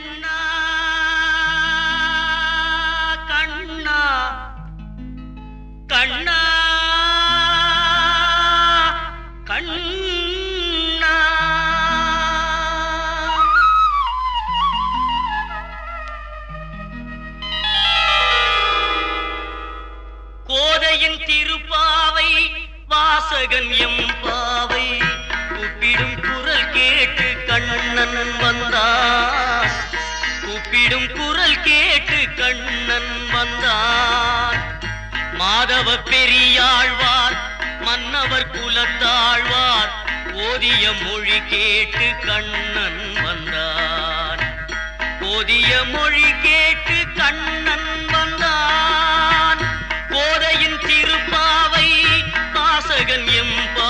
கண்ணா கண்ணா கண்ணா கண்ணா கோதையின் திருப்பாவை வாசகன் எம்பாவை கூப்பிடும் குரல் கேட்டு கண்ணன் வந்தான். கூப்பிடும் குரல் கேட்டு கண்ணன் வந்தான். மாதவ பெரியாழ்வார் மன்னவர் குலத்தாழ்வார் ஓதிய மொழி கேட்டு கண்ணன் வந்தான். ஓதிய மொழி கேட்டு கண்ணன் வந்தான். கோதையின் திருப்பாவை வாசகன் எம்பா